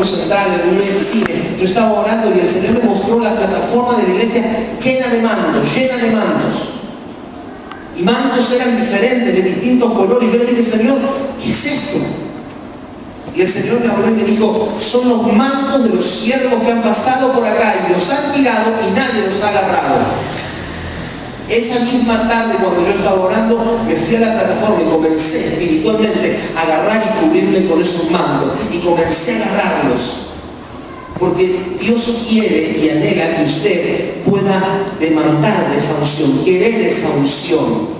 central, en un cine, yo estaba orando y el Señor me mostró la plataforma de la iglesia llena de mandos. Y mandos eran diferentes, de distintos colores. Yo le dije, Señor, ¿qué es esto? Y el Señor me habló y me dijo, son los mandos de los siervos que han pasado por acá y los han tirado y nadie los ha agarrado. Esa misma tarde, cuando yo estaba orando, me fui a la plataforma y comencé espiritualmente a agarrar y cubrirme con esos mandos. Y comencé a agarrarlos. Porque Dios quiere y anhela que usted pueda demandar de esa unción, querer esa unción.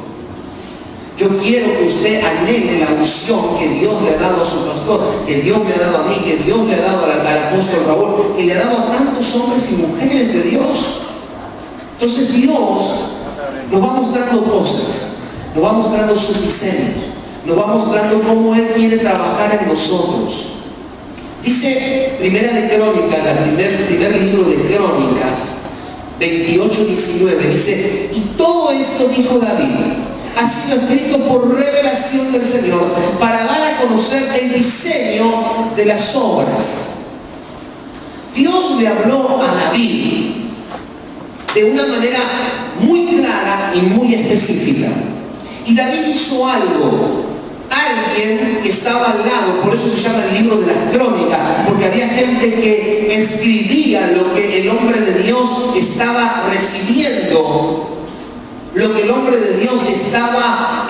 Yo quiero que usted anhele la unción que Dios le ha dado a su pastor, que Dios me ha dado a mí, que Dios le ha dado al apóstol Raúl, que le ha dado a tantos hombres y mujeres de Dios. Entonces Dios nos va mostrando cosas, nos va mostrando sus diseños, nos va mostrando cómo Él quiere trabajar en nosotros. Dice Primera de Crónicas, el primer libro de Crónicas, 28-19, dice, y todo esto, dijo David, ha sido escrito por revelación del Señor para dar a conocer el diseño de las obras. Dios le habló a David de una manera muy clara y muy específica. Y David hizo algo. Alguien que estaba al lado, por eso se llama el libro de las crónicas, porque había gente que escribía lo que el hombre de Dios estaba recibiendo, lo que el hombre de Dios estaba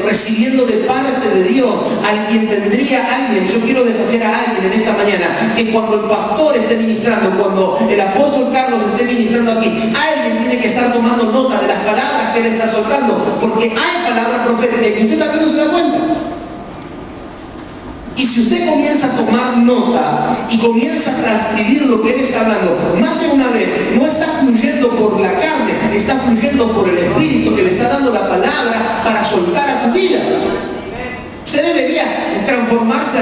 recibiendo de parte de Dios. Alguien, yo quiero desafiar a alguien en esta mañana, que cuando el pastor esté ministrando, cuando el apóstol Carlos esté ministrando aquí, alguien tiene que estar tomando nota de las palabras que él está soltando, porque hay palabras proféticas que usted también no se da cuenta. Y si usted comienza a tomar nota y comienza a transcribir lo que él está hablando, más de una vez, no está fluyendo por la carne, está fluyendo por el Espíritu que le está dando la palabra para soltar a tu vida. Usted debería transformarse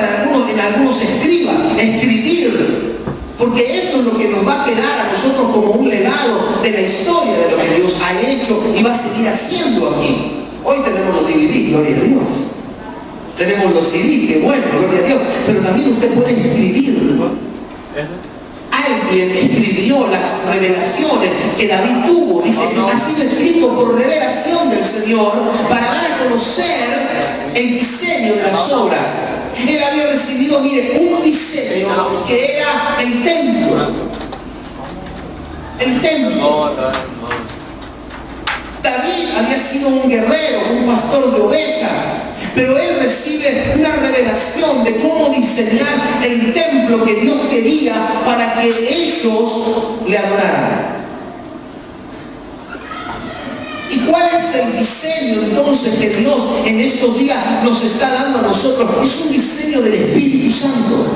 en algunos escribas, escribir, porque eso es lo que nos va a quedar a nosotros como un legado de la historia de lo que Dios ha hecho y va a seguir haciendo aquí. Hoy tenemos los DVD, gloria a Dios. Tenemos los CD, que bueno, gloria a Dios, pero también usted puede escribir. Alguien escribió las revelaciones que David tuvo. Dice, ha sido escrito por revelación del Señor para dar a conocer el diseño de las obras. Él había recibido, mire, un diseño que era el templo. El templo. David había sido un guerrero, un pastor de ovejas, pero él recibe una revelación de cómo diseñar el templo que Dios quería para que ellos le adoraran. ¿Y cuál es el diseño entonces que Dios en estos días nos está dando a nosotros? Es un diseño del Espíritu Santo.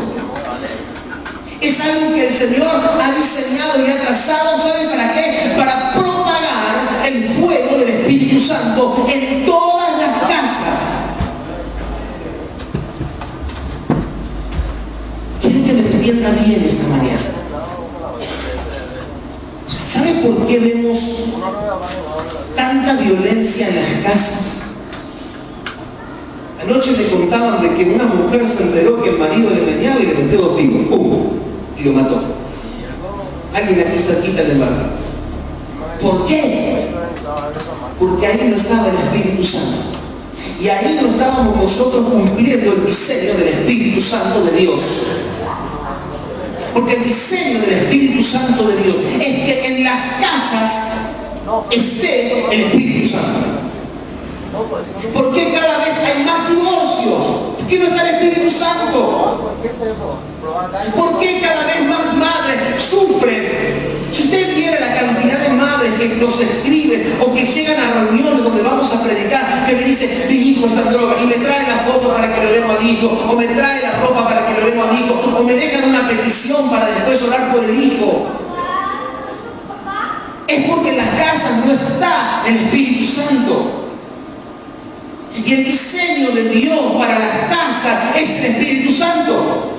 Es algo que el Señor ha diseñado y ha trazado, ¿sabe para qué? Para propagar el fuego del Espíritu Santo en todas las casas. Quiero que me entienda bien esta mañana. ¿Sabe por qué vemos tanta violencia en las casas? Anoche me contaban de que una mujer se enteró que el marido le meneaba y le metió 2 tiros, ¡pum!, y lo mató. Alguien aquí cerquita en el barrio. ¿Por qué? Porque ahí no estaba el Espíritu Santo. Y ahí no estábamos nosotros cumpliendo el diseño del Espíritu Santo de Dios. Porque el diseño del Espíritu Santo de Dios es que en las casas esté el Espíritu Santo. ¿Por qué cada vez hay más divorcios? ¿Por qué no está el Espíritu Santo? ¿Por qué cada vez más madres sufren? Si usted viera la cantidad de madres que nos escriben o que llegan a reuniones donde vamos a predicar, que me dicen, mi hijo está en droga, y me traen la foto para que le oremos al hijo, o me traen la ropa para que le oremos al hijo, o me dejan una petición para después orar por el hijo. Es porque en las casas no está el Espíritu Santo. Y el diseño de Dios para las casas es el Espíritu Santo.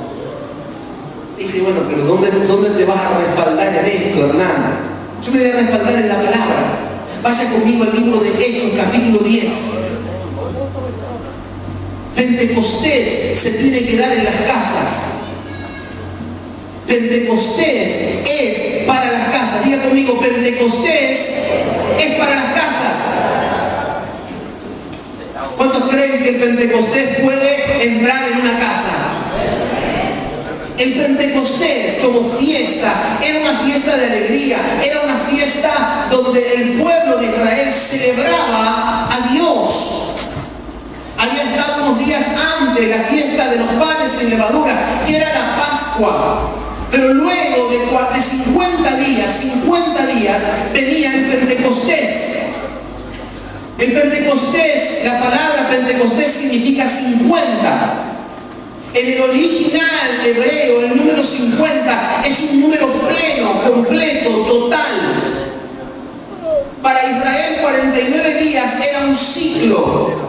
Dice, bueno, pero ¿dónde te vas a respaldar en esto, Hernán? Yo me voy a respaldar en la palabra. Vaya conmigo al libro de Hechos, capítulo 10. Pentecostés se tiene que dar en las casas. Pentecostés es para las casas. Diga conmigo, Pentecostés es para las casas. ¿Cuántos creen que el Pentecostés puede entrar en una casa? El Pentecostés como fiesta era una fiesta de alegría, era una fiesta donde el pueblo de Israel celebraba a Dios. Había estado unos días antes la fiesta de los panes sin levadura, que era la Pascua. Pero luego de 50 días, venía el Pentecostés. El Pentecostés, la palabra Pentecostés significa 50. En el original hebreo, el número 50 es un número pleno, completo, total. Para Israel 49 días era un ciclo,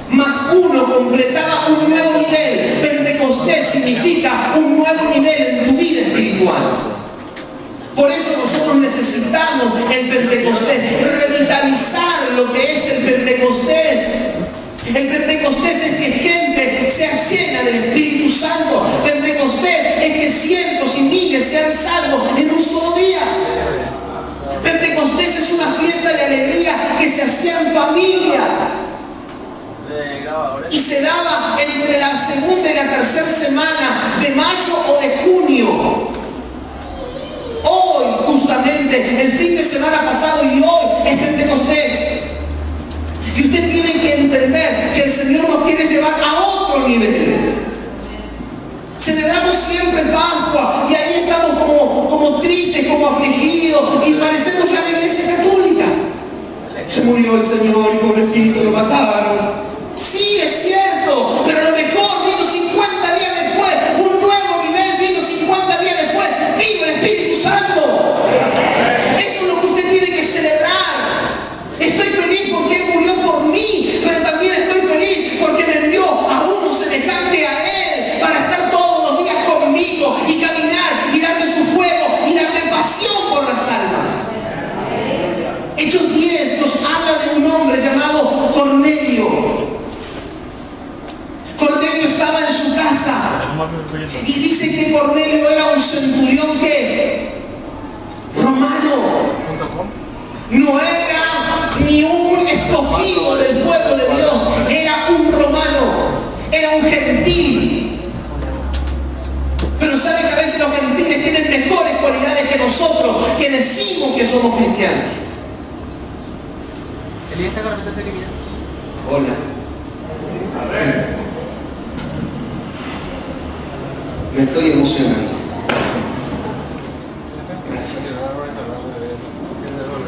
más uno completaba un nuevo nivel. Pentecostés significa un nuevo nivel en tu vida espiritual. Por eso nosotros necesitamos el Pentecostés, revitalizar lo que es el Pentecostés. El Pentecostés es que gente sea llena del Espíritu Santo. Pentecostés es que cientos y miles sean salvos en un solo día. Pentecostés es una fiesta de alegría que se hacía en familia. Y se daba entre la segunda y la tercera semana de mayo o de junio. Hoy, justamente, el fin de semana pasado y hoy es Pentecostés. Y usted tiene que entender que el Señor nos quiere llevar a otro nivel. Celebramos siempre Pascua y ahí estamos como tristes, como afligidos y parecemos ya la iglesia católica. Se murió el Señor y pobrecito, lo mataron. Sí, es cierto, pero lo mejor vino 50 días después, un nuevo nivel vino 50 días después, vino el Espíritu Santo. Eso es lo que usted tiene que celebrar. Estoy feliz porque Él murió por mí, pero también estoy feliz porque me envió a uno semejante a Él para estar todos los días conmigo y caminar y darme su fuego y darme pasión por las almas. Hechos 10 nos habla de un hombre llamado Cornelio. Cornelio estaba en su casa y dice que Cornelio era un centurión que romano. No era ni un escogido del pueblo de Dios, era un romano, era un gentil. Pero sabe que a veces los gentiles tienen mejores cualidades que nosotros, que decimos que somos cristianos. Hola. Me estoy emocionando. Gracias.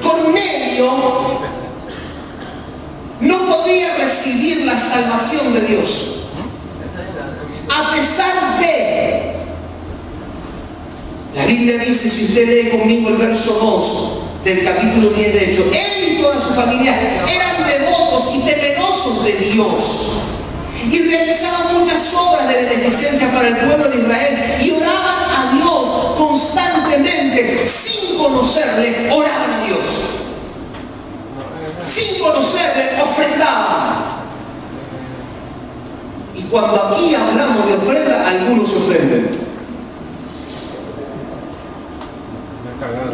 Cornelio no podía recibir la salvación de Dios. A pesar de, la Biblia dice, si usted lee conmigo el verso 2 del capítulo 10 de Hechos, él y toda su familia eran devotos y temerosos de Dios. Y realizaban muchas obras de beneficencia para el pueblo de Israel y oraban a Dios constantemente, sin conocerle, oraban a Dios. Sin conocerle, ofrendaban. Y cuando aquí hablamos de ofrenda, algunos se ofenden.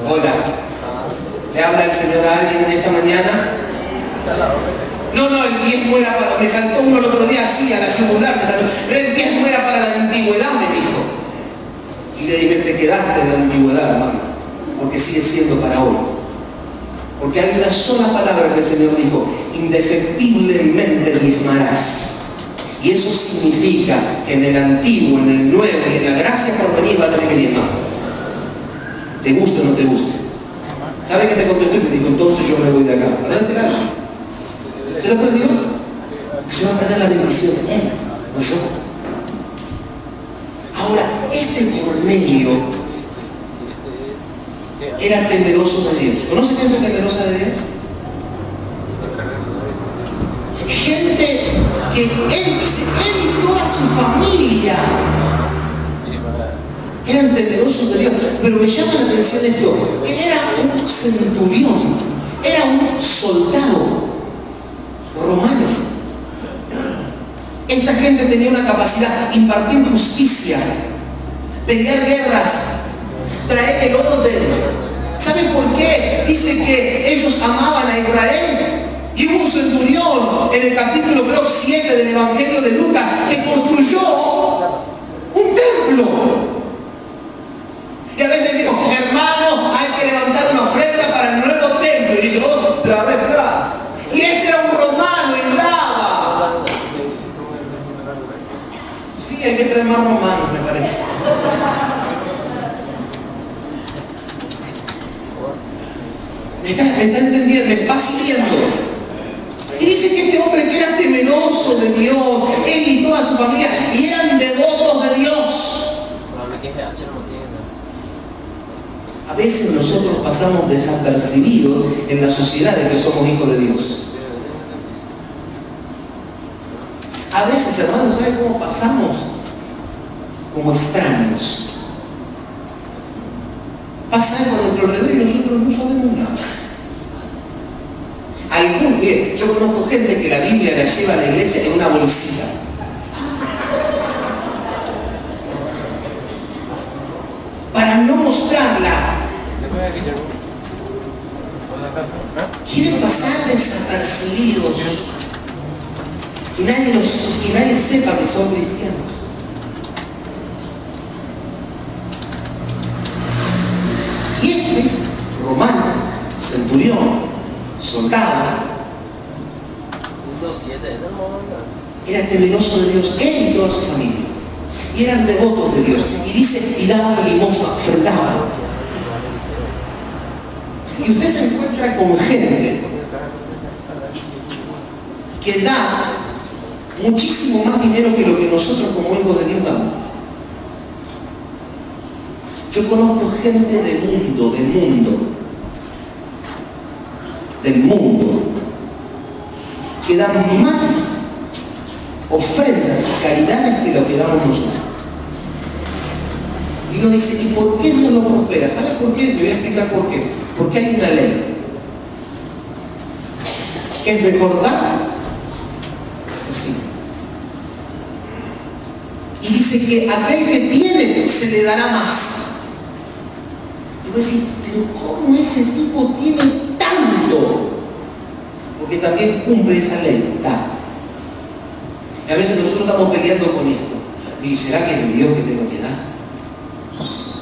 Hola, ¿le habla el Señor a alguien en esta mañana? No, el diezmo era para... Me saltó uno el otro día así, a la yugular, me saltó. El diezmo era para la antigüedad, me dijo. Y le dije, te quedaste en la antigüedad, hermano, porque sigue siendo para hoy. Porque hay una sola palabra que el Señor dijo, indefectiblemente diezmarás. Y eso significa que en el antiguo, en el nuevo y en la gracia por venir va a tener que diezmar. ¿Te gusta o no te gusta? ¿Sabe qué te contestó? Y me dijo, entonces yo me voy de acá. Adelante, claro. ¿Se lo perdió? Se va a perder la bendición de Él, no yo. Ahora, este Cornelio era temeroso de Dios. ¿Conoce gente temerosa de Dios? Gente que él y toda su familia eran temerosos de Dios. Pero me llama la atención esto. Él era un centurión, era un soldado romano. Esta gente tenía una capacidad de impartir justicia, pelear guerras, traer el orden. ¿Saben por qué? Dice que ellos amaban a Israel. Y hubo un centurión en el capítulo, creo, 7 del Evangelio de Lucas, que construyó un templo. Y a veces decimos, hermano, hay que levantar una ofrenda para el nuevo templo. Y dice, otra vez, claro. Y este era un romano y daba. Sí, hay que traer más romanos, me parece. ¿Me está entendiendo? ¿Me está siguiendo? Y dice que este hombre que era temeroso de Dios, él y toda su familia, y eran devotos de Dios. A veces nosotros pasamos desapercibidos en la sociedad de que somos hijos de Dios. A veces, hermanos, ¿saben cómo pasamos? Como extraños. Pasa algo a nuestro alrededor y nosotros no sabemos nada. Algún día, yo conozco gente que la Biblia la lleva a la iglesia en una bolsita. Para no mostrarla. Quieren pasar desapercibidos. Que nadie sepa que son cristianos. Y este romano, centurión, soldado, era temeroso de Dios, él y toda su familia. Y eran devotos de Dios. Y dice, y daban limosna, ofrendaban. Y usted se encuentra con gente que da muchísimo más dinero que lo que nosotros como hijos de Dios damos. Yo conozco gente del mundo, que dan más ofrendas y caridades que lo que damos nosotros. Y uno dice, ¿y por qué Dios no prospera? ¿Sabes por qué? Te voy a explicar por qué. Porque hay una ley. ¿Que es mejor dar? Sí. Y dice que aquel que tiene se le dará más. Y voy a decir, pero ¿cómo ese tipo tiene tanto? Porque también cumple esa ley, da. Y a veces nosotros estamos peleando con esto. ¿Y será que es de Dios que tengo que dar?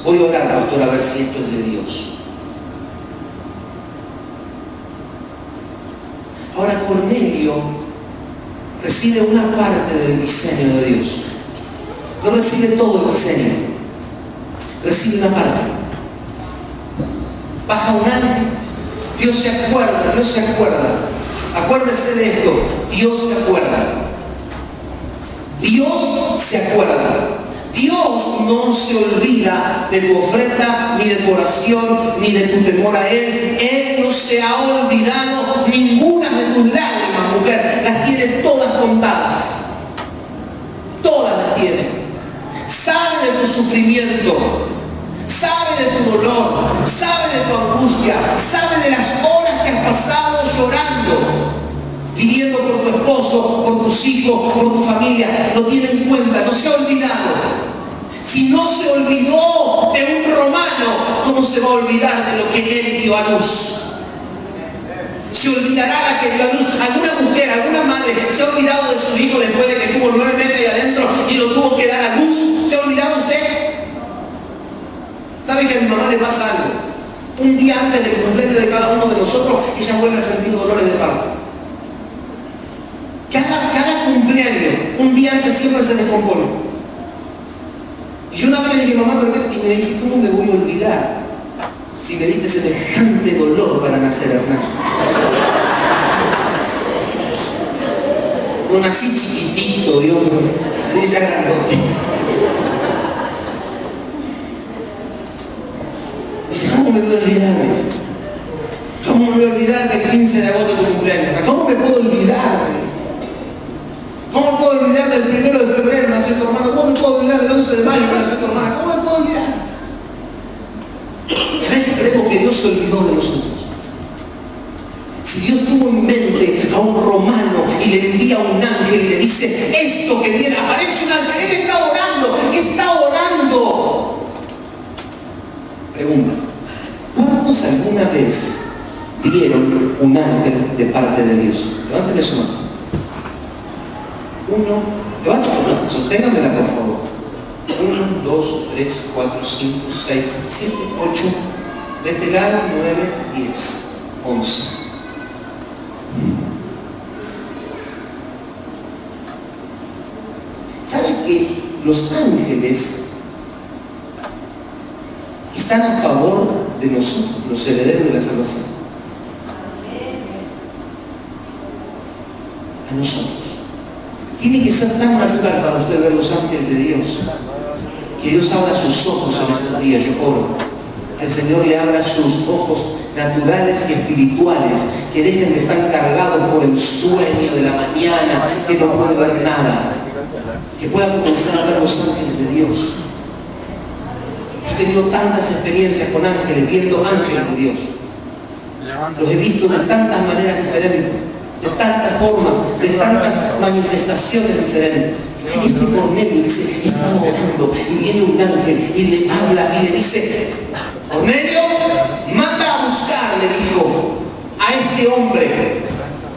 Voy a orar, pastor, a ver si esto es de Dios. Ahora Cornelio recibe una parte del diseño de Dios. No recibe todo el diseño. Recibe una parte. Baja un ángel. Dios se acuerda. Acuérdese de esto. Dios se acuerda. Dios no se olvida de tu ofrenda, ni de tu oración, ni de tu temor a Él. Él no se ha olvidado ninguna de tus lágrimas, mujer. Las tiene todas contadas. Todas las tiene. Sabe de tu sufrimiento. Sabe de tu dolor. Sabe de tu angustia. Sabe de las horas que has pasado llorando, pidiendo por tu esposo, por tus hijos, por tu familia. Lo tiene en cuenta, no se ha olvidado. Si no se olvidó de un romano, ¿cómo se va a olvidar de lo que él dio a luz? Se olvidará la que dio a luz. Alguna mujer, alguna madre se ha olvidado de su hijo después de que tuvo 9 meses ahí adentro y lo tuvo que dar a luz. ¿Se ha olvidado usted? ¿Sabe que a mi mamá le pasa algo? Un día antes del cumpleaños de cada uno de nosotros, ella vuelve a sentir dolores de parto. Cada cumpleaños, un día antes siempre se descompone. Y yo una vez le dije, mamá, ¿pero qué? Y me dice, ¿cómo me voy a olvidar si me diste semejante dolor para nacer, Hernán? No nací chiquitito, yo nací ya grandote. Dice, ¿cómo me voy a olvidar? ¿Cómo me voy a olvidar que el 15 de agosto es tu cumpleaños? ¿Cómo me puedo olvidar? ¿Cómo me puedo olvidar del 1 de febrero nació tu hermano? ¿Cómo me puedo olvidar del 11 de mayo que nació tu hermana? ¿Cómo me puedo olvidar? Y a veces creemos que Dios se olvidó de nosotros. Si Dios tuvo en mente a un romano y le envía a un ángel y le dice, esto que viene, aparece un ángel, él está orando. Pregunta: ¿cuántos alguna vez vieron un ángel de parte de Dios? Levántale su mano. Uno, levántale, sosténgamela por favor. 1, 2, 3, 4, 5, 6, 7, 8, de este lado 9, 10, 11. ¿Saben que los ángeles están a favor de nosotros, los herederos de la salvación? A nosotros. Tiene que ser tan natural para usted ver los ángeles de Dios, que Dios abra sus ojos en estos días. Yo oro que el Señor le abra sus ojos naturales y espirituales, que dejen de estar cargados por el sueño de la mañana, que no puede ver nada, que pueda comenzar a ver los ángeles de Dios. Yo he tenido tantas experiencias con ángeles, viendo ángeles de Dios. Los he visto de tantas maneras diferentes, de tantas formas, de tantas manifestaciones diferentes. Este Cornelio dice, estaba orando y viene un ángel y le habla y le dice: Cornelio, manda a buscar, le dijo, a este hombre.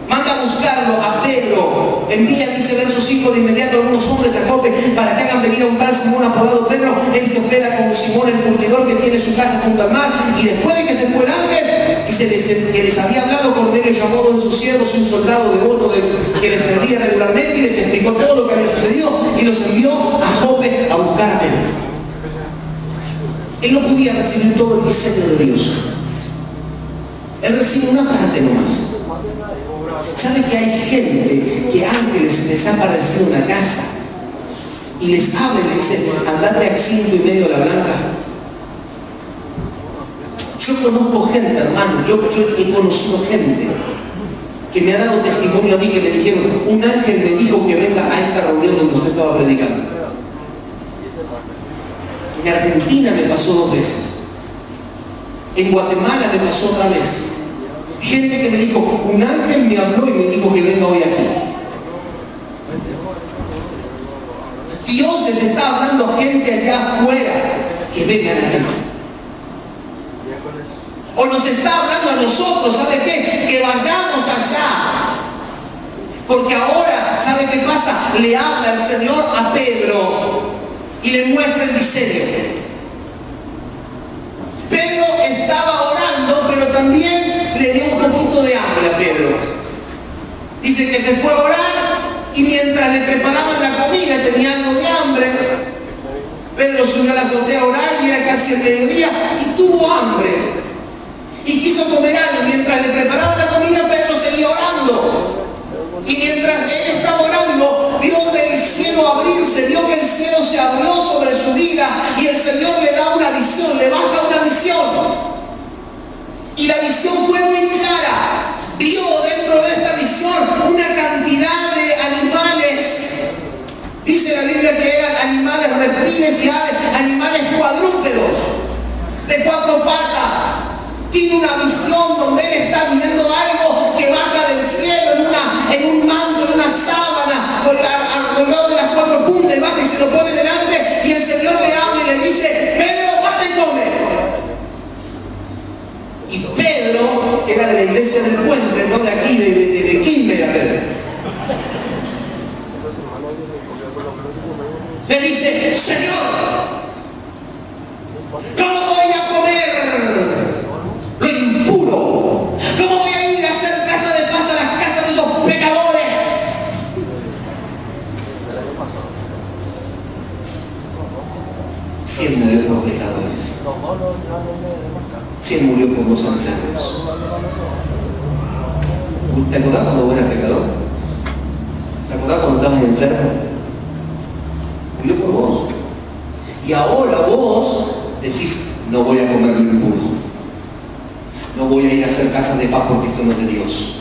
Manda a buscarlo, a Pedro. Envía, dice verso 5, de inmediato a algunos hombres a Jope para que hagan venir a un tal Simón apodado Pedro. Él se hospeda con Simón el curtidor, que tiene su casa junto al mar. Y después de que se fue el ángel, dice que les había hablado, Cornelio llamó a uno de sus siervos, un soldado devoto que les servía regularmente, y les explicó todo lo que había sucedido y los envió a Jope a buscar a Pedro. Él no podía recibir todo el diseño de Dios. Él recibe una parte nomás. ¿Sabe que hay gente que ángeles les ha aparecido en la casa y les habla y le dice: andate a 5 y medio a la Blanca? Yo conozco gente, hermano, yo he conocido gente que me ha dado testimonio a mí, que me dijeron: un ángel me dijo que venga a esta reunión donde usted estaba predicando. En Argentina me pasó 2 veces. En Guatemala me pasó otra vez. Gente que me dijo: un ángel me habló y me dijo que venga hoy aquí. Dios les está hablando a gente allá afuera que vengan aquí. O nos está hablando a nosotros, ¿sabe qué? Que vayamos allá. Porque ahora, ¿sabe qué pasa? Le habla el Señor a Pedro y le muestra el diseño. Pedro estaba orando, pero también le dio un poquito de hambre a Pedro. Dice que se fue a orar y mientras le preparaban la comida tenía algo de hambre. Pedro subió a la azotea a orar y era casi el mediodía y tuvo hambre. Y quiso comer algo. Mientras le preparaban la comida, Pedro seguía orando. Y mientras él estaba orando, vio del cielo abrirse, vio que el cielo se abrió sobre su vida y el Señor le da una visión, le baja una visión. Y la visión fue muy clara. Vio dentro de esta visión una cantidad de animales. Dice la Biblia que eran animales reptiles y aves, animales cuadrúpedos, de 4 patas. Tiene una visión donde él está viendo algo que baja del cielo en un manto, en una sábana, colgado de las 4 puntas, y baja y se lo pone delante, y el Señor le habla y le dice: Pedro, basta y come. Y Pedro era de la iglesia del Puente, no de aquí, de Quilmes era Pedro. Le dice: Señor, ¿cómo voy a comer lo impuro? ¿Cómo voy a ir a hacer casa de paz a las casas de los pecadores? Si Él murió por los pecadores, si Él murió por los enfermos. ¿Te acordás cuando vos eras pecador? ¿Te acordás cuando estabas enfermo? Murió por vos. Y ahora vos decís: no voy a comer lo impuro. No voy a ir a hacer casas de paz porque esto no es de Dios.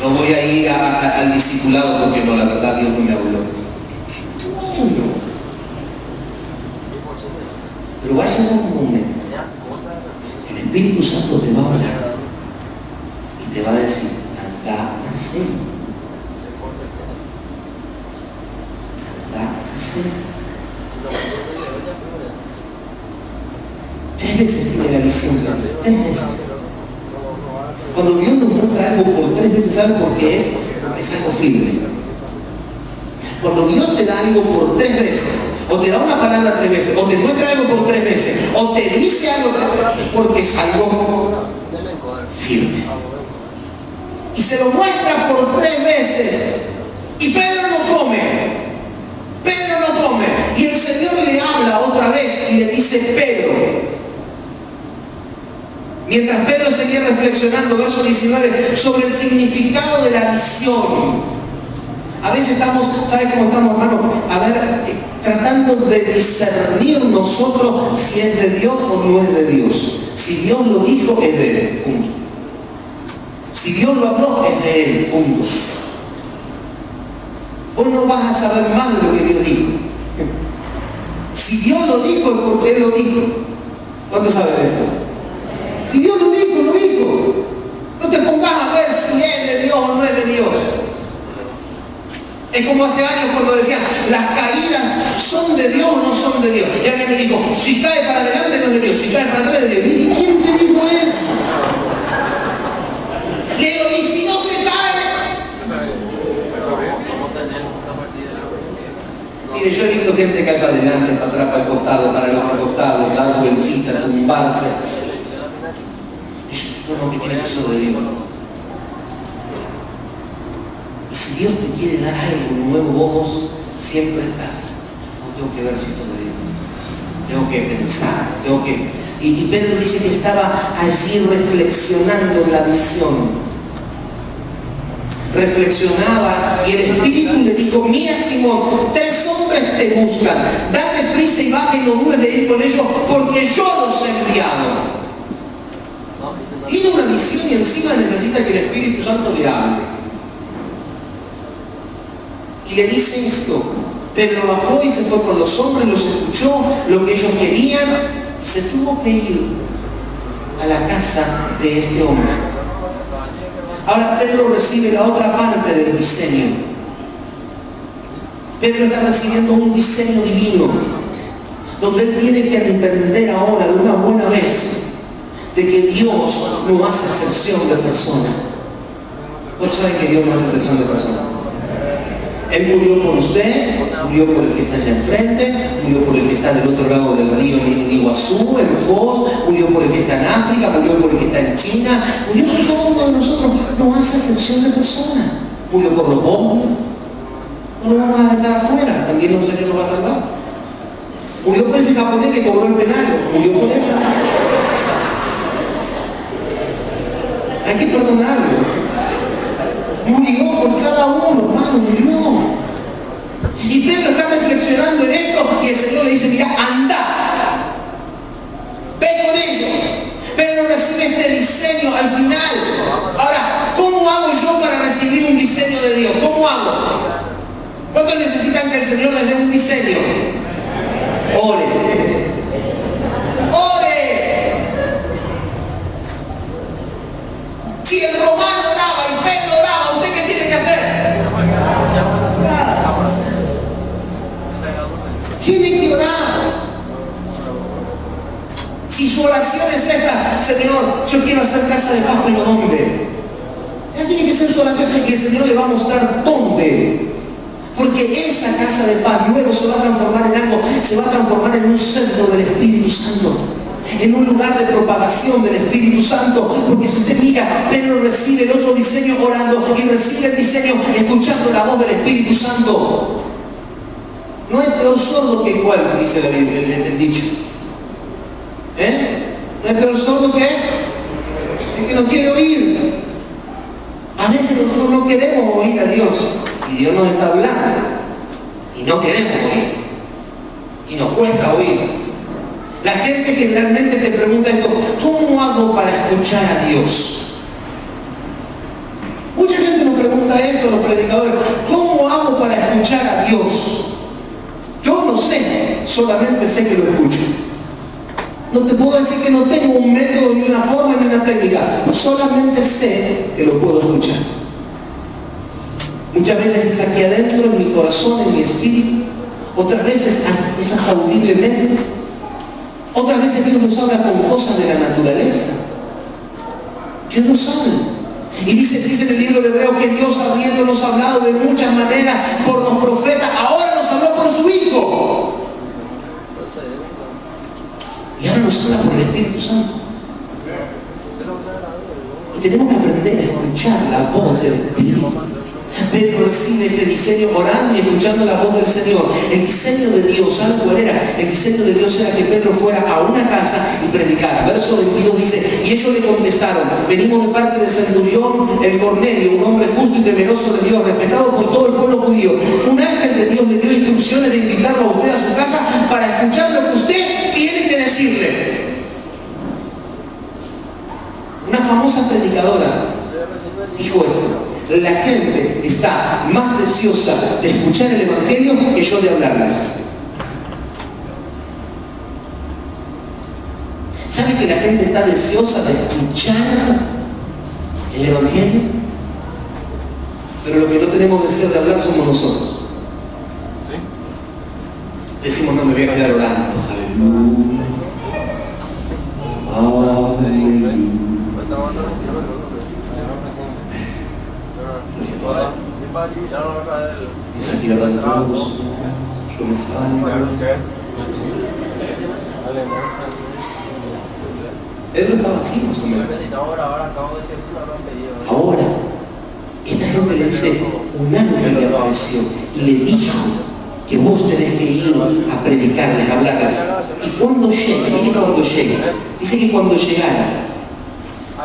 No voy a ir al discipulado porque no, la verdad Dios no me habló. Bueno. Pero va a llegar un momento, el Espíritu Santo te va a hablar y te va a decir: anda así. Anda así. 3 veces tiene la visión. 3 veces. Cuando Dios nos muestra algo por 3 veces, ¿saben por qué es? Porque es algo firme. Cuando Dios te da algo por 3 veces, o te da una palabra 3 veces, o te muestra algo por 3 veces, o te dice algo 3 veces, porque es algo firme. Y se lo muestra por 3 veces. Y Pedro no come. Pedro no come. Y el Señor le habla otra vez y le dice: Pedro. Mientras Pedro seguía reflexionando, verso 19, sobre el significado de la visión. A veces estamos, ¿sabe cómo estamos, hermano? A ver, tratando de discernir nosotros si es de Dios o no es de Dios. Si Dios lo dijo, es de Él, punto. Si Dios lo habló, es de Él, punto. Vos no vas a saber más de lo que Dios dijo. Si Dios lo dijo, es porque Él lo dijo. ¿Cuánto sabes de eso? Si Dios lo dijo, lo dijo. No te pongas a ver si es de Dios o no es de Dios. Es como hace años cuando decían, las caídas son de Dios o no son de Dios. Y alguien me dijo, si cae para adelante no es de Dios, si cae para atrás es de Dios. ¿Y quién te dijo eso? Le digo, ¿y si no se cae? Mire, yo he visto gente que cae para adelante, para atrás, para el costado, para el otro costado, dar vueltitas, tumbarse. No, que tiene que ser de Dios. Y si Dios te quiere dar algo nuevo, vos siempre estás. No tengo que ver si esto es de Dios. Tengo que pensar, tengo que... Y Pedro dice que estaba allí reflexionando en la visión. Reflexionaba y el Espíritu le dijo: mira, Simón, 3 hombres te buscan. Date prisa y baja y no dudes de ir con ellos, porque yo los he enviado. Tiene una visión y encima necesita que el Espíritu Santo le hable. Y le dice esto. Pedro bajó y se fue con los hombres, los escuchó, lo que ellos querían, y se tuvo que ir a la casa de este hombre. Ahora Pedro recibe la otra parte del diseño. Pedro está recibiendo un diseño divino, donde él tiene que entender ahora de una buena vez de que Dios no hace excepción de persona. ¿Ustedes saben que Dios no hace excepción de persona? Él murió por usted, murió por el que está allá enfrente, murió por el que está del otro lado del río en Iguazú, en Foz, murió por el que está en África, murió por el que está en China, murió por todo uno de nosotros. No hace excepción de persona. Murió por los pobres. No lo vamos a dejar afuera, también no sé qué nos va a salvar. Murió por ese japonés que cobró el penal, murió por él. Hay que perdonarlo. Murió por cada uno, hermano, murió. Y Pedro está reflexionando en esto y el Señor le dice: mira, anda, ve con ellos. Pedro recibe este diseño al final. Ahora, ¿cómo hago yo para recibir un diseño de Dios? ¿Cómo hago? ¿Cuántos necesitan que el Señor les dé un diseño? Ore. ¡Ore! Si el romano oraba y Pedro oraba, ¿usted qué tiene que hacer? Tiene que orar. Si su oración es esta: Señor, yo quiero hacer casa de paz, pero ¿dónde? Esa tiene que ser su oración, y el Señor le va a mostrar dónde. Porque esa casa de paz luego se va a transformar en algo, se va a transformar en un centro del Espíritu Santo, en un lugar de propagación del Espíritu Santo. Porque si usted mira, Pedro recibe el otro diseño orando y recibe el diseño escuchando la voz del Espíritu Santo. No hay peor sordo que igual, dice la Biblia, el dicho. No hay peor sordo que el que no quiere oír. A veces nosotros no queremos oír a Dios y Dios nos está hablando y no queremos oír y nos cuesta oír. La gente generalmente te pregunta esto: ¿cómo hago para escuchar a Dios? Mucha gente nos pregunta esto, los predicadores: ¿cómo hago para escuchar a Dios? Yo no sé, solamente sé que lo escucho. No te puedo decir que no tengo un método, ni una forma, ni una técnica. Solamente sé que lo puedo escuchar. Muchas veces es aquí adentro, en mi corazón, en mi espíritu. Otras veces es audiblemente. Otras veces Dios nos habla con cosas de la naturaleza. Dios nos habla. Y dice en el libro de Hebreos que Dios, habiéndonos hablado de muchas maneras por los profetas, ahora nos habló por su Hijo. Y ahora nos habla por el Espíritu Santo. Y tenemos que aprender a escuchar la voz del Espíritu. Pedro recibe este diseño orando y escuchando la voz del Señor. El diseño de Dios, ¿saben cuál era? El diseño de Dios era que Pedro fuera a una casa y predicara. Verso 22 dice, y ellos le contestaron, venimos de parte del centurión, el Cornelio, un hombre justo y temeroso de Dios, respetado por todo el pueblo judío. Un ángel de Dios le dio instrucciones de invitarlo a usted a su casa para escuchar lo que usted tiene que decirle. Una famosa predicadora dijo esto: la gente está más deseosa de escuchar el Evangelio que yo de hablarles. ¿Sabe que la gente está deseosa de escuchar el Evangelio? Pero lo que no tenemos deseo de hablar somos nosotros. Decimos, no, me voy a quedar orando. Aleluya. Empieza a tirar la cruz. Yo me salgo. Pedro estaba así más o menos. Ahora, esta gente le dice, un ángel le apareció y le dijo que vos tenés que ir a predicarles, a hablarles. Y cuando llegue, mire cuando llegue, dice que cuando llegara,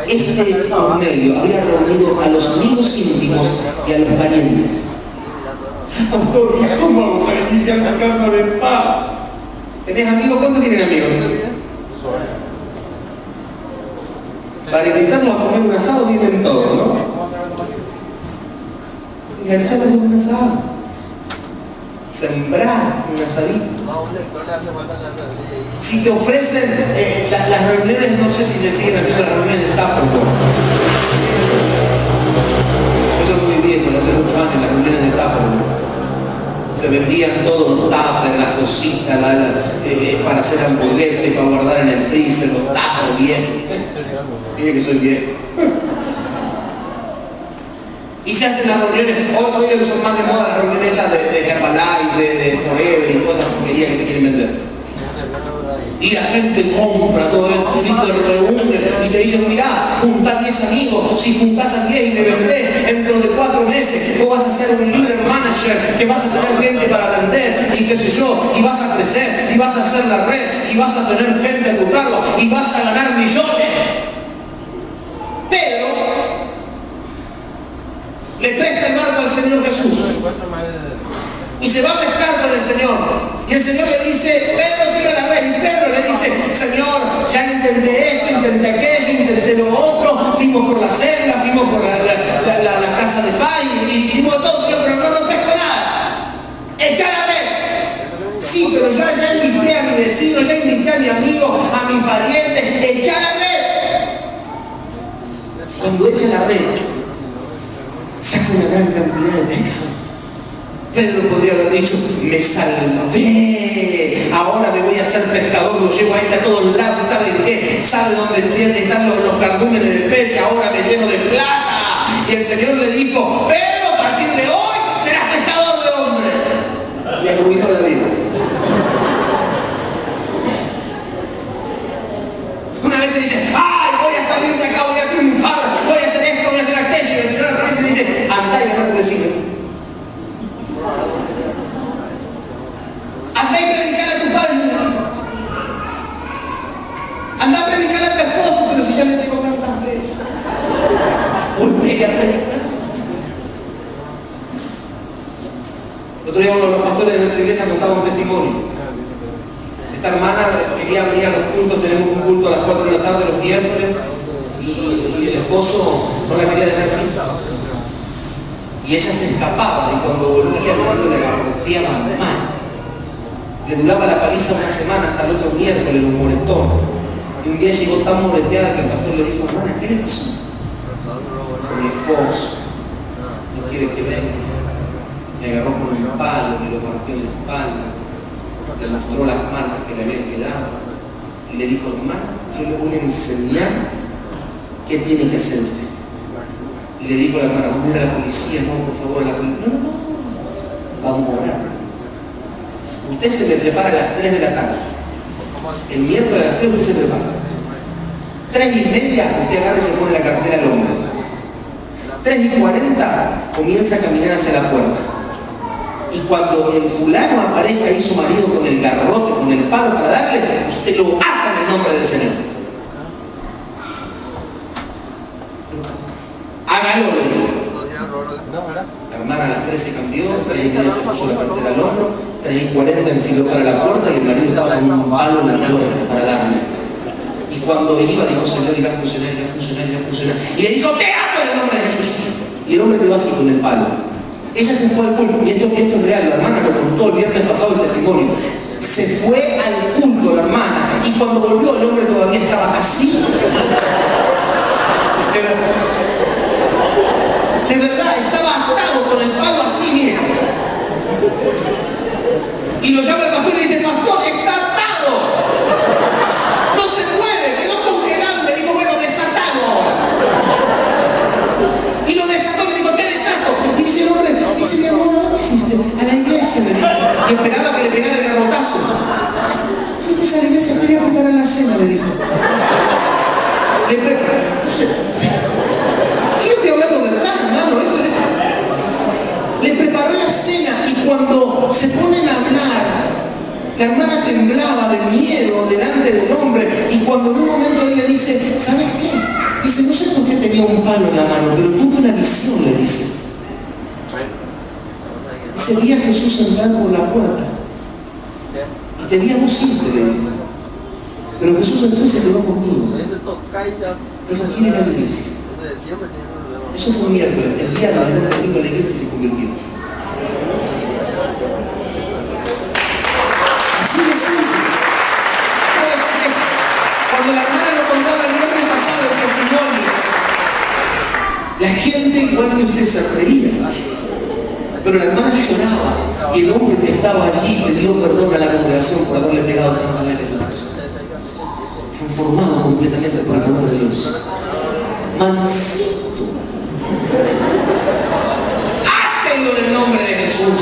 este Cornelio había reunido a los amigos íntimos y a los parientes. Pastor, ¿cómo vamos a iniciar la casa de paz? ¿Tenés amigos? ¿Cuántos tienen amigos? Para invitarlos a comer un asado vienen todos, ¿no? Engancharlos en un asado. Sembrar un asadito. Si te ofrecen las reuniones, no sé si se siguen haciendo las reuniones de Tupperware. Eso es muy viejo, de hace muchos años, las reuniones de Tupperware. Se vendían todos los tuppers, las cositas, para hacer hamburguesas y para guardar en el freezer, los tuppers bien. Mire que soy viejo. Y se hacen las reuniones, hoy son más de moda las reuniones de Herbalife, de Forever y todas esas porquerías que te quieren vender. Y la gente compra todo esto y te reúne y te dicen, mirá, juntá 10 amigos, si juntás a 10 y te vendés, dentro de 4 meses vos vas a ser un líder manager, que vas a tener gente para vender y qué sé yo, y vas a crecer, y vas a hacer la red, y vas a tener gente a tu cargo, y vas a ganar millones. Pero le presta el barco al Señor Jesús y se va a pescar con el Señor. Y el Señor le dice, Pedro, tira la red. Y Pedro le dice, Señor, ya intenté esto, intenté aquello, intenté lo otro, fuimos por la selva, fuimos por la casa de paz y hicimos todo, pero no pesco nada. ¡Echa la red! Sí, pero ya invité a mi vecino, ya invité a mi amigo, a mi pariente, ¡echa la red! Cuando echa la red, saca una gran cantidad de pescado. Pedro podría haber dicho, me salvé, ahora me voy a hacer pescador, lo llevo a él a todos lados, ¿saben qué? ¿Sabe dónde están los cardúmenes de peces? Ahora me lleno de plata. Y el Señor le dijo, Pedro, a partir de hoy serás pescador de hombres. Le arruinó la vida. Una vez se dice, ¡ay, voy a salir de acá, voy a triunfar, voy a hacer esto, voy a hacer aquello! Y el Señor aparece y dice, andá y andá a tu vecino. Andá y predicar a tu padre. Andá a predicar a tu esposo, pero si ya me tengo tantas veces. Volvé a predicar. El otro día uno de los pastores de nuestra iglesia contaba un testimonio. Esta hermana quería venir a los cultos, tenemos un culto a las 4 de la tarde los miércoles, y el esposo no la quería dejar venir. Y ella se escapaba, y cuando volvía el marido le garroteaba mal. Le duraba la paliza una semana hasta el otro miércoles, los moretón. Y un día llegó tan moreteada que el pastor le dijo, hermana, ¿qué le pasó? Con mi esposo. No quiere que venga. Me agarró con un palo, me lo partió en la espalda. Le mostró las marcas que le habían quedado. y le dijo, hermana, yo le voy a enseñar qué tiene que hacer usted. Y le dijo a la hermana, vamos a ir a la policía, no, por favor, a la policía. No, vamos a orar. Usted se me prepara a las 3 de la tarde. El miércoles a las 3 usted se prepara. 3:30 usted agarra y se pone la cartera al hombro. 3:40 comienza a caminar hacia la puerta. Y cuando el fulano aparezca ahí su marido con el garrote, con el palo para darle, usted lo ata en el nombre del Señor. Hágalo, le digo. La hermana a las 3 se cambió, 3:30 se puso la cartera al hombro, 3:40 enfiló para la puerta y el marido estaba con un palo en la puerta para darle. Y cuando iba, dijo, Señor, irá a funcionar, irá a funcionar, irá a funcionar. Y le dijo, te ato en el nombre de Jesús. Y el hombre quedó así con el palo. Ella se fue al culto, y esto es real, la hermana lo contó el viernes pasado el testimonio. Se fue al culto la hermana, y cuando volvió el hombre todavía estaba así. De verdad, estaba atado con el palo así, mira. Y lo llama el pastor y le dice, pastor, está atado. No se mueve, quedó congelado. Le digo, bueno, desatalo ahora. Y lo desató, le digo, te desato. Y dice el hombre, dice, mi amor, ¿dónde fuiste? A la iglesia, me dice. Y esperaba que le pegara el garrotazo. Fuiste a la iglesia, quería preparar la cena, le dijo. Le preparó. Yo estoy hablando verdad, hermano. Le preparó la cena y cuando se ponen a hablar, la hermana temblaba de miedo delante del hombre. Y cuando en un momento él le dice, ¿sabes qué? Dice, no sé por qué tenía un palo en la mano, pero tuve una visión, le dice. Dice, vi a Jesús entrar por la puerta. Y te vi a vos siempre, le dijo. Pero Jesús entró y se quedó conmigo. Pero no quiere ir a la iglesia. Eso fue un miércoles. El viernes, el domingo, la iglesia se convirtió. Así de simple. ¿Sabes qué? Cuando la hermana lo contaba el viernes pasado, el testimonio, la gente, igual que usted, se reía. Pero la hermana lloraba. Y el hombre que estaba allí pidió perdón a la congregación por haberle pegado tantas veces a la persona. Transformado completamente por el amor de Dios. Mansito. Átenlo en el nombre de Jesús.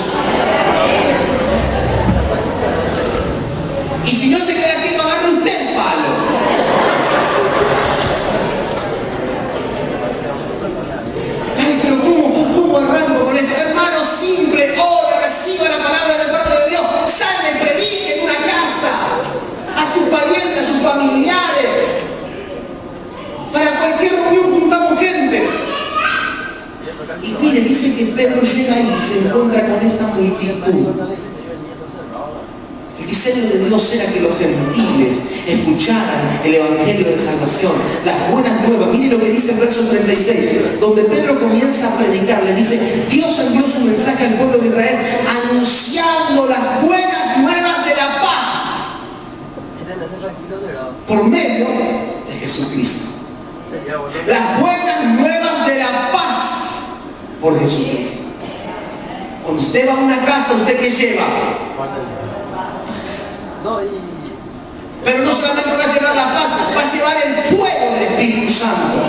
Y si no se queda quieto, agarre usted el palo. Ay, pero ¿cómo arranco con esto? Hermano, simple, ora, reciba la palabra de parte de Dios. Sale, predique en una casa. A sus parientes, a sus familiares. Para cualquier reunión juntamos gente. Y mire, dice que Pedro llega ahí y se encuentra con esta multitud. El diseño de Dios era que los gentiles escucharan el evangelio de salvación, las buenas nuevas. Mire lo que dice el verso 36, donde Pedro comienza a predicar. Le dice, Dios envió su mensaje al pueblo de Israel anunciando las buenas nuevas de la paz por medio de Jesucristo. Las buenas nuevas de la paz por Jesucristo. Cuando usted va a una casa, ¿usted qué lleva? Paz. Pero no solamente va a llevar la paz, va a llevar el fuego del Espíritu Santo.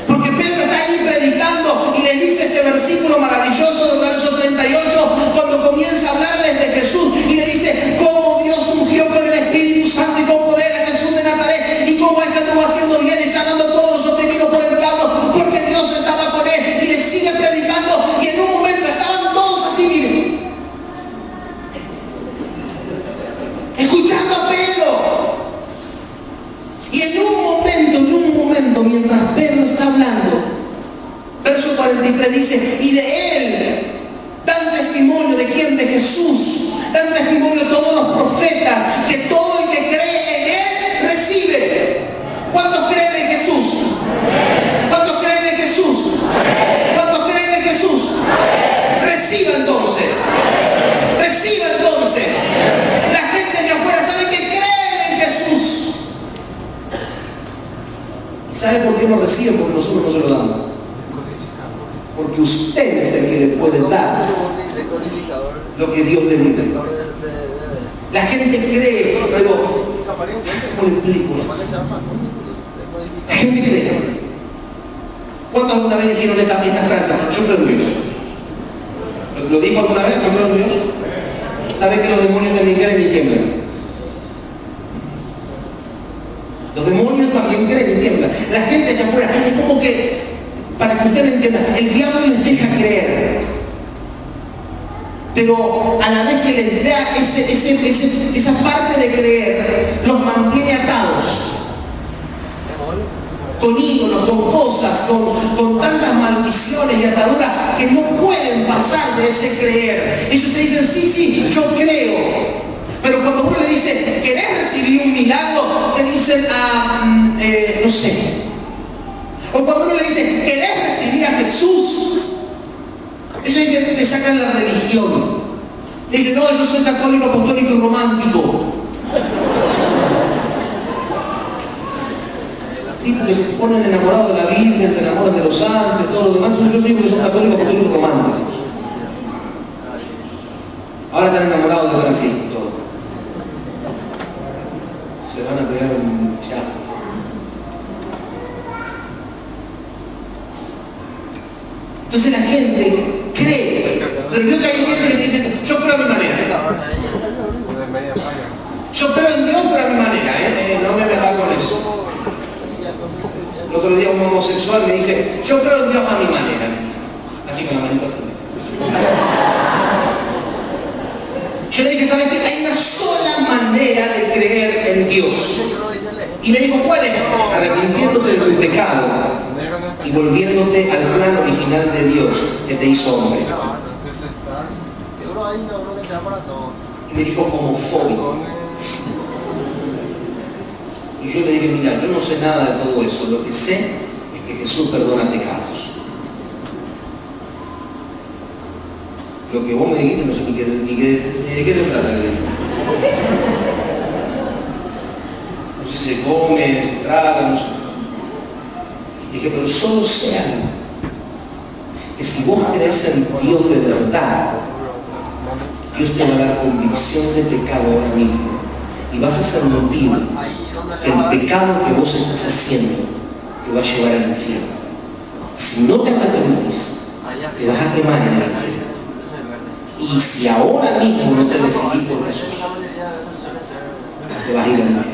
Porque Pedro está ahí predicando y le dice ese versículo maravilloso del verso 38, cuando comienza a hablarles de Jesús y le dice cómo Dios ungió con el Espíritu Santo y con poder a Jesús de Nazaret y cómo éste estuvo haciendo bien y sanando a todos los oprimidos por el diablo, porque Dios estaba con él. Y le sigue predicando y en un momento estaban todos así, miren, escuchando a Pedro. Y en un momento, mientras Pedro está hablando, verso 43 dice, y de él dan testimonio, ¿de quién? De Jesús. Dan testimonio todos los profetas, que todo el que cree en él recibe. ¿Cuántos creen en Jesús? ¿Cuántos creen en Jesús? ¿Cuántos creen en Jesús? Reciba entonces. Reciba entonces. La gente de afuera sabe que creen en Jesús. ¿Y sabe por qué no reciben? Porque nosotros no se lo damos. Porque usted es el que le puede dar lo que Dios le dice. La gente cree, pero ¿Cómo le explico esto? La gente cree. ¿Cuántos alguna vez dijeron esta frase? Yo creo en Dios. ¿Lo dijo alguna vez? ¿Yo creo en Dios? ¿Saben que los demonios también creen y tiemblan? Los demonios también creen y tiemblan. La gente allá afuera, es como que, para que usted me entienda, el diablo les deja creer. Pero a la vez que les da esa parte de creer, los mantiene atados. Con ídolos, con cosas, con tantas maldiciones y ataduras que no pueden pasar de ese creer. Ellos te dicen, sí, yo creo. Pero cuando uno le dice, ¿querés recibir un milagro? Te dicen, no sé. O cuando uno le dice, ¿querés recibir a Jesús? Ellos dicen, te sacan la religión. Te dicen, no, yo soy católico, apostólico y romántico. Sí, porque se ponen enamorados de la Virgen, se enamoran de los santos, todo lo demás. Yo digo que son católicos, apostólicos y románticos. Ahora están enamorados de Francisco, todo. Se van a pegar un chavo. Entonces la gente cree, pero yo que hay gente que te dice, yo creo a mi manera. Yo creo en Dios, pero a mi manera, no me metas con eso. El otro día un homosexual me dice, yo creo en Dios a mi manera, así con la manita así. Yo le dije, ¿sabes qué? Hay una sola manera de creer en Dios. Y me dijo, ¿cuál es? Arrepintiéndote de tu pecado y volviéndote al plan original de Dios que te hizo hombre. Y me dijo, homofóbico. Y yo le dije, mira, yo no sé nada de todo eso. Lo que sé es que Jesús perdona pecados. Lo que vos me dijiste no sé ni de qué se trata. No sé si se come, se traga, no sé. Dije, pero solo sé algo, que si vos crees en Dios de verdad, Dios te va a dar convicción de pecado ahora mismo. Y vas a sentir que el pecado que vos estás haciendo te va a llevar al infierno. Si no te arrepentís, te vas a quemar en el infierno. Y si ahora mismo no te decidís por Jesús, te vas a ir al infierno.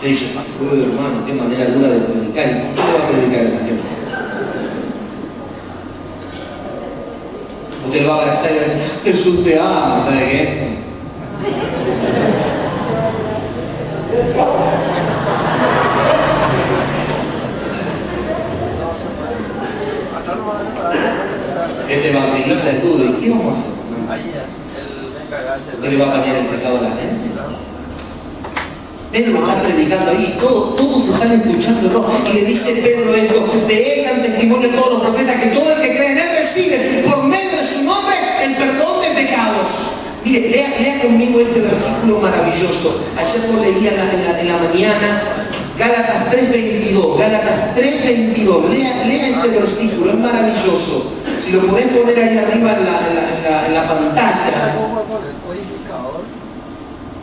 Te dice, hermano, qué manera dura de predicar. ¿Y por qué le va a predicar a esa gente? Usted le va a abrazar y le va a decir, Jesús te ama, ¿sabe qué? Este evangelista es duro, ¿y qué vamos a hacer? ¿Usted le va a cambiar el pecado a la gente? Pedro está predicando ahí, todos están escuchándolo, y le dice Pedro esto, de él dan testimonio todos los profetas, que todo el que cree en él recibe por medio de su nombre el perdón de pecados. Mire, lea conmigo este versículo maravilloso. Ayer lo leía en la mañana, Gálatas 3:22, Gálatas 3:22, lea este versículo, es maravilloso. Si lo podés poner ahí arriba en la pantalla.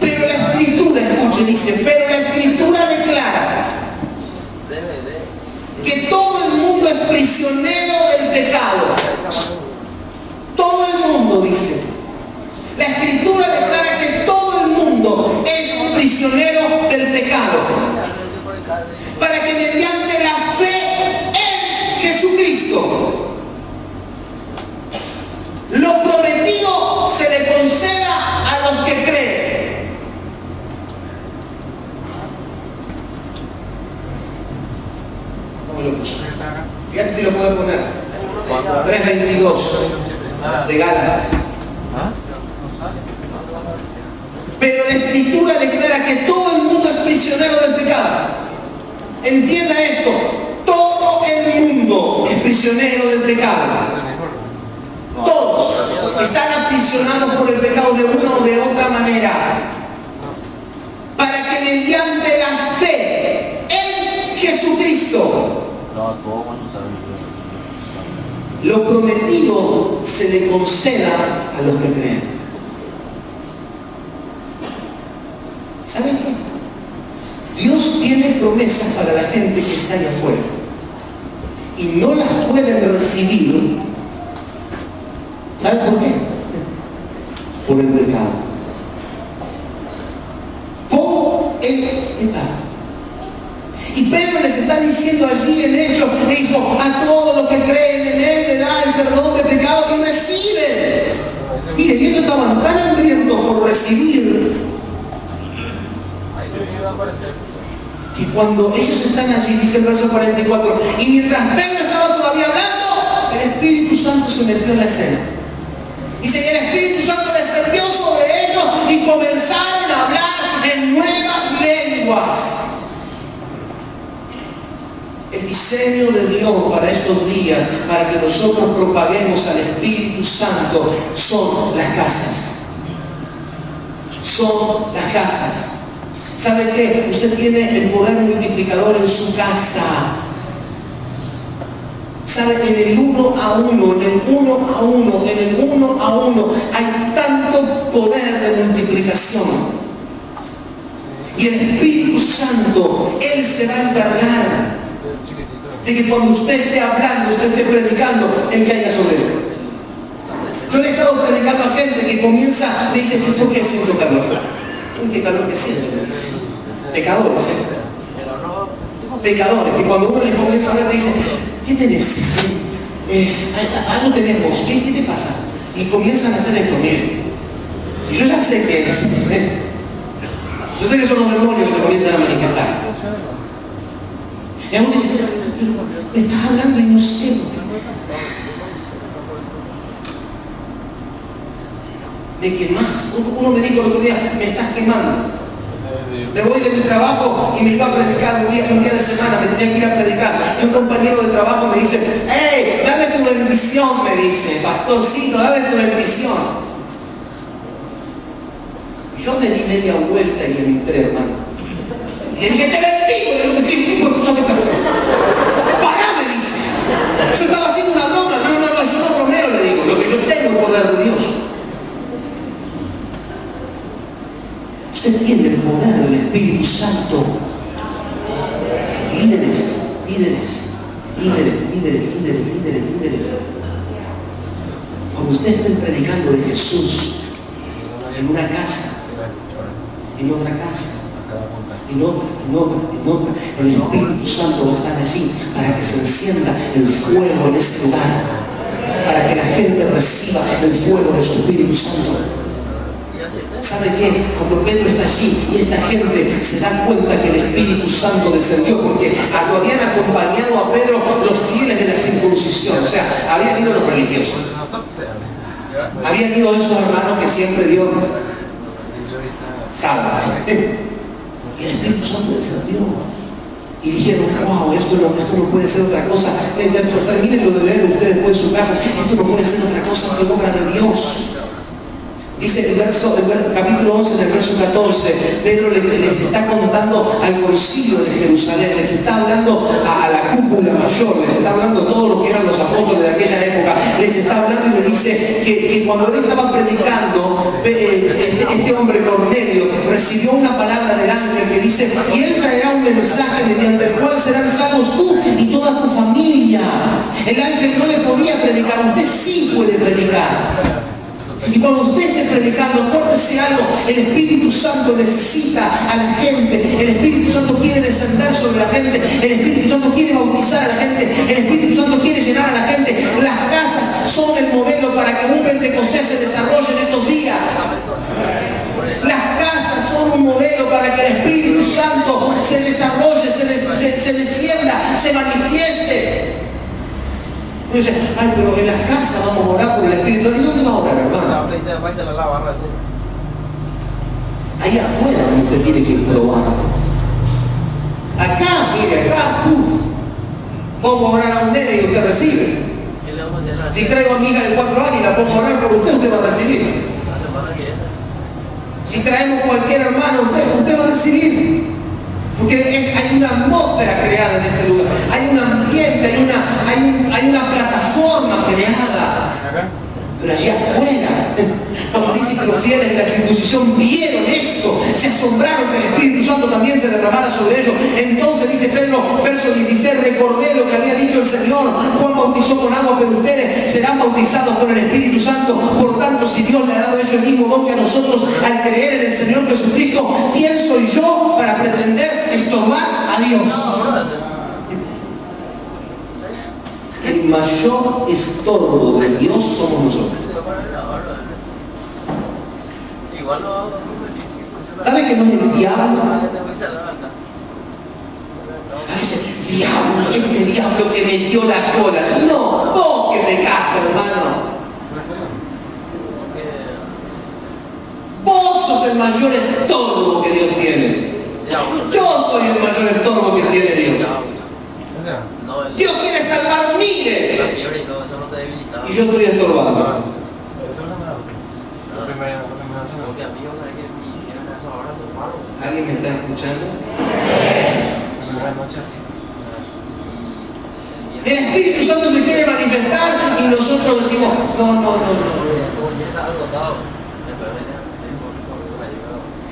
Pero la Escritura, escuche, dice, pero la Escritura declara que todo el mundo es prisionero del pecado. Todo el mundo, dice. La Escritura declara que todo el mundo es un prisionero del pecado. Para que mediante la fe en Jesucristo, lo prometido se le conceda a los que creen. ¿Cómo lo puso? Fíjate si lo puedo poner. 3:22 de Gálatas. Pero la Escritura declara que todo el mundo es prisionero del pecado. Entienda esto, todo el mundo es prisionero del pecado. Todos están aprisionados por el pecado de una o de otra manera. Para que mediante la fe en Jesucristo, lo prometido se le conceda a los que creen. qué? Dios tiene promesas para la gente que está allá afuera y no las pueden recibir. ¿Saben por qué? Por el pecado. Por el pecado. Y Pedro les está diciendo allí en Hechos, le dijo, a todos los que creen en Él le da el perdón de pecado y reciben. Mire, ellos estaban tan hambrientos por recibir que cuando ellos están allí, dice el verso 44, y mientras Pedro estaba todavía hablando, el Espíritu Santo se metió en la escena. Dice que el Espíritu Santo descendió sobre ellos y comenzaron a hablar en nuevas lenguas. El diseño de Dios para estos días, para que nosotros propaguemos al Espíritu Santo, son las casas. Son las casas. ¿Sabe qué? Usted tiene el poder multiplicador en su casa. ¿Sabe? En el 1 a 1, en el 1 a 1, en el 1 a 1, hay tanto poder de multiplicación. Y el Espíritu Santo, Él se va a encargar de que cuando usted esté hablando, usted esté predicando, Él caiga sobre él. Yo le he estado predicando a gente que comienza, me dice, ¿por qué siento calor? Uy, qué calor que siento, me dice. Pecadores, Pecadores, que cuando uno les comienza a hablar, le dice, ¿qué tenés? Algo tenemos, ¿qué te pasa? Y comienzan a hacer esto, mire. Y yo ya sé qué es. Yo sé que son los demonios que se comienzan a manifestar. Y a uno dice, me estás hablando y no sé. Me quemás. Uno me dijo el otro día, me estás quemando. Me voy de mi trabajo y me iba a predicar un día de semana, me tenía que ir a predicar. Y un compañero de trabajo me dice, hey, dame tu bendición, me dice, pastorcito, dame tu bendición. Y yo me di media vuelta y entré, hermano. Y le dije, te bendigo, pará, me dice. Yo estaba haciendo una broma, no, yo no bromeo, le digo, lo que yo tengo es el poder de Dios. Usted tiene el poder del Espíritu Santo. Líderes. Cuando usted esté predicando de Jesús en una casa, en otra casa, en otra, el Espíritu Santo va a estar allí para que se encienda el fuego en este lugar, para que la gente reciba el fuego de su Espíritu Santo. ¿Sabe qué? Cuando Pedro está allí y esta gente se da cuenta que el Espíritu Santo descendió, porque lo habían acompañado a Pedro los fieles de la circuncisión, o sea, habían ido los religiosos, habían ido esos hermanos que siempre Dios salva. Y el Espíritu Santo descendió. Y dijeron, wow, esto no puede ser otra cosa. Terminen de leer ustedes después en su casa. Esto no puede ser otra cosa que obra de Dios. Dice el capítulo 11, del verso 14, Pedro les está contando al concilio de Jerusalén, les está hablando a la cúpula mayor, les está hablando a todos los que eran los apóstoles de aquella época, les está hablando y les dice que cuando él estaba predicando, este hombre Cornelio recibió una palabra del ángel que dice, y él traerá un mensaje mediante el cual serán salvos tú y toda tu familia. El ángel no le podía predicar, usted sí puede predicar. Y cuando usted esté predicando, acuérdese algo, el Espíritu Santo necesita a la gente, el Espíritu Santo quiere descender sobre la gente, el Espíritu Santo quiere bautizar a la gente, el Espíritu Santo quiere llenar a la gente. Las casas son el modelo para que un Pentecostés se desarrolle en estos días. Las casas son un modelo para que el Espíritu Santo se desarrolle, se descienda, se manifieste. Y dice, ay, pero en las casas vamos a orar por el Espíritu. ¿Y dónde vamos a orar, hermano? Ahí afuera donde usted tiene que probar. Acá, mire, acá, pongo a orar a un nene y usted recibe. Si traigo a mi hija de 4 años y la pongo a orar por usted va a recibir. Si traemos cualquier hermano, usted va a recibir. Porque hay una atmósfera creada en este lugar, hay un ambiente, hay una plataforma creada. Pero allá afuera, como dice que los fieles de la circuncisión vieron esto, se asombraron que el Espíritu Santo también se derramara sobre ellos. Entonces dice Pedro, verso 16, recordé lo que había dicho el Señor, Juan bautizó con agua, pero ustedes serán bautizados con el Espíritu Santo. Por tanto, si Dios le ha dado a ellos el mismo don que a nosotros al creer en el Señor Jesucristo, ¿quién soy yo para pretender estorbar a Dios? El mayor estorbo de Dios somos nosotros. ¿Sabe que no es el diablo? A veces, diablo, este diablo que metió la cola. No, vos que pecaste, hermano. Vos sos el mayor estorbo que Dios tiene. Yo soy el mayor estorbo que tiene Dios. Dios quiere salvar miles. Y yo estoy estorbando. ¿Alguien me está escuchando? El Espíritu Santo se quiere manifestar y nosotros decimos, no.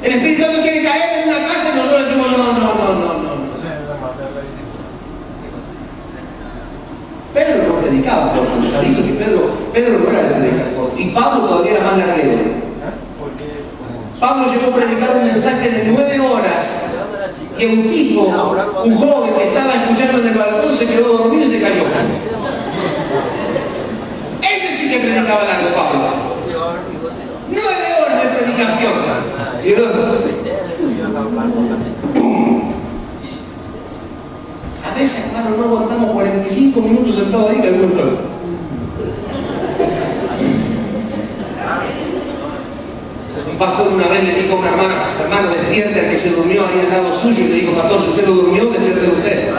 El Espíritu Santo quiere caer en una casa y nosotros decimos, no. Pedro no predicaba corto, les aviso que Pedro no era de predicar corto. Y Pablo todavía era más larguero. Pablo llegó a predicar un mensaje de 9 horas. Y un tipo, un joven que estaba escuchando en el balcón, se quedó dormido y se cayó. Ese sí que predicaba largo, Pablo. 9 horas de predicación. Y luego, a veces, hermano, no aguantamos 45 minutos sentados ahí que algunos no. Un pastor una vez le dijo a una hermano, despierte al que se durmió ahí al lado suyo, y le dijo, pastor, si usted lo durmió, despierte usted.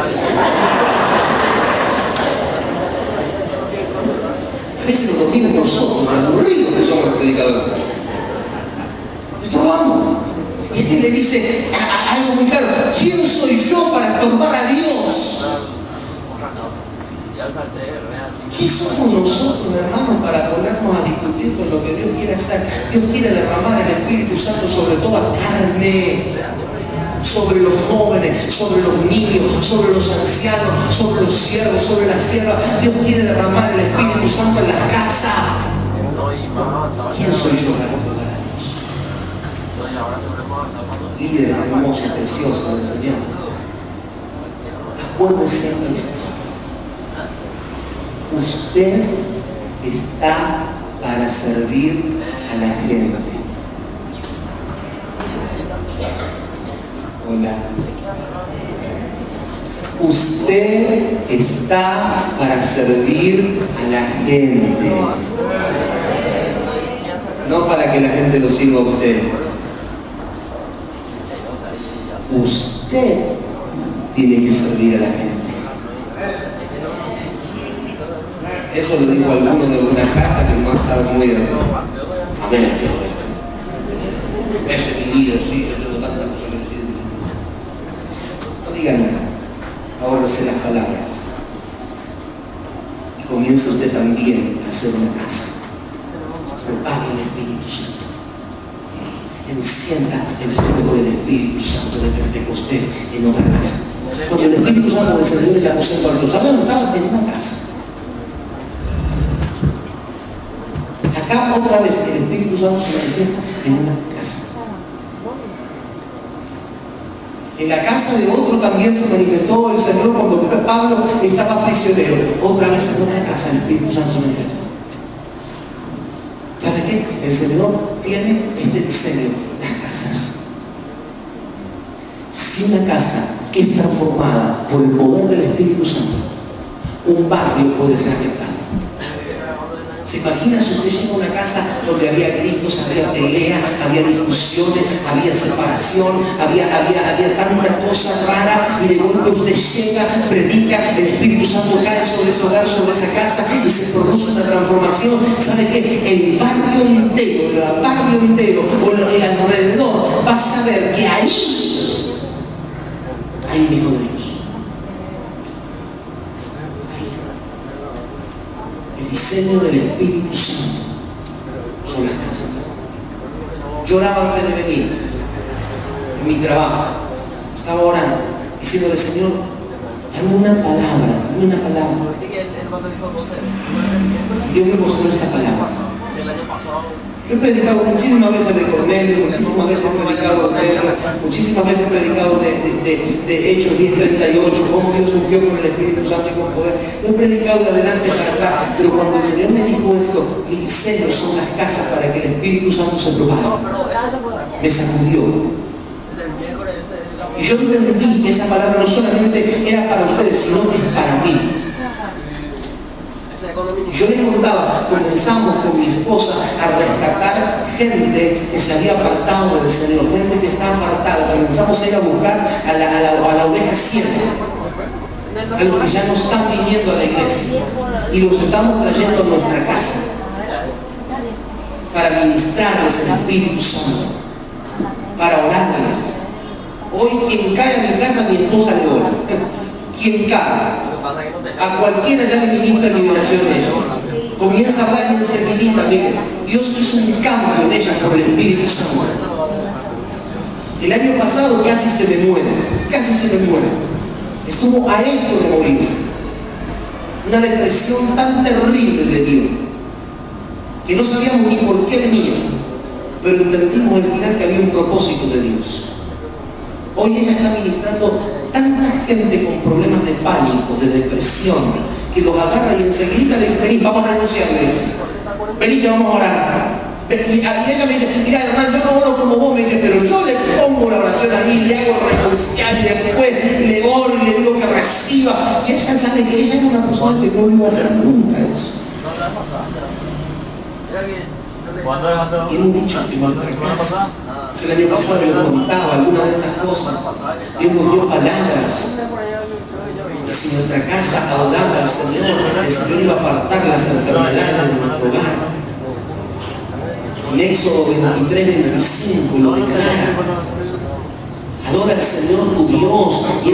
A veces nos dormimos nosotros, aburridos que somos los predicadores. Estorbamos. Y este le dice algo muy claro, ¿quién soy yo para estorbar a Dios? ¿Qué somos nosotros, hermanos, para ponernos a discutir con lo que Dios quiere hacer? Dios quiere derramar el Espíritu Santo sobre toda carne, sobre los jóvenes, sobre los niños, sobre los ancianos, sobre los siervos, sobre las siervas. Dios quiere derramar el Espíritu Santo en las casas. ¿Quién soy yo para estorbar a Dios? Líder hermoso, precioso del Señor. Acuérdese de esto. Usted está para servir a la gente. Hola. Usted está para servir a la gente. No para que la gente lo sirva a usted. Usted tiene que servir a la gente. Eso lo dijo alguno de una casa que no estaba muy de acuerdo. Amén. Ese es mi líder, sí, yo tengo tantas cosas que decir. No diga nada. Ahórrese las palabras. Y comience usted también a hacer una casa. Propague el Espíritu Santo. Encienda el fuego del Espíritu Santo de Pentecostés en otra casa. Cuando el Espíritu Santo descendió en el aposento alto, ¿saben? Estaba en una casa. Acá otra vez el Espíritu Santo se manifiesta en una casa. En la casa de otro también se manifestó el Señor cuando Pablo estaba prisionero. Otra vez en otra casa el Espíritu Santo se manifestó. ¿Sabe qué? El Señor tiene este diseño, las casas. Si una casa es transformada por el poder del Espíritu Santo, un barrio puede ser afectado. ¿Se imagina si usted llega a una casa donde había gritos, había pelea, había discusiones, había separación, había tanta cosa rara, y de golpe usted llega, predica, el Espíritu Santo cae sobre ese hogar, sobre esa casa, y se produce una transformación? ¿Sabe qué? El barrio entero, o el alrededor, va a saber que ahí hay un hijo de Dios. El diseño del Espíritu Santo son las casas. Lloraba antes de venir, en mi trabajo. Estaba orando, diciéndole, Señor, dame una palabra, dame una palabra. Y Dios me mostró esta palabra. Yo he predicado muchísimas veces de Cornelio, muchísimas veces he predicado de Pedro, muchísimas veces he predicado de Hechos 10:38, cómo Dios surgió con el Espíritu Santo y con poder. Lo he predicado de adelante para atrás, pero cuando el Señor me dijo esto, mis celos son las casas para que el Espíritu Santo se propague. Me sacudió. Y yo entendí que esa palabra no solamente era para ustedes, sino que es para mí. Yo le contaba, comenzamos con mi esposa a rescatar gente que se había apartado del Señor, gente que está apartada. Comenzamos a ir a buscar a la oveja ciega, a los que ya no están viniendo a la iglesia, y los estamos trayendo a nuestra casa para ministrarles el Espíritu Santo, para orarles. Hoy quien cae a mi casa, mi esposa le ora. Quien cae, a cualquiera ya le ministra liberación en ella. Comienza a hablar y enseguidita, miren, Dios hizo un cambio en ella por el Espíritu Santo. El año pasado casi se me muere. Estuvo a esto de morirse. Una depresión tan terrible le dio, que no sabíamos ni por qué venía, pero entendimos al final que había un propósito de Dios. Hoy ella está ministrando tanta gente con problemas de pánico, de depresión, que los agarra y enseguida le dice, vení, vamos a renunciar, le dice, vení que vamos a orar. Y ella me dice, mira hermano, yo no oro como vos, me dice, pero yo le pongo la oración ahí, le hago renunciar y después le oro y le digo que reciba. Y ella sabe que ella es una persona que no lo iba a hacer nunca eso. Y hemos dicho que nuestra casa, yo el año pasado les contaba algunas de estas cosas, Dios nos dio palabras, que si nuestra casa adoraba al Señor, el Señor iba a apartar las enfermedades de nuestro hogar. En Éxodo 23:25 lo declara, adora al Señor tu Dios.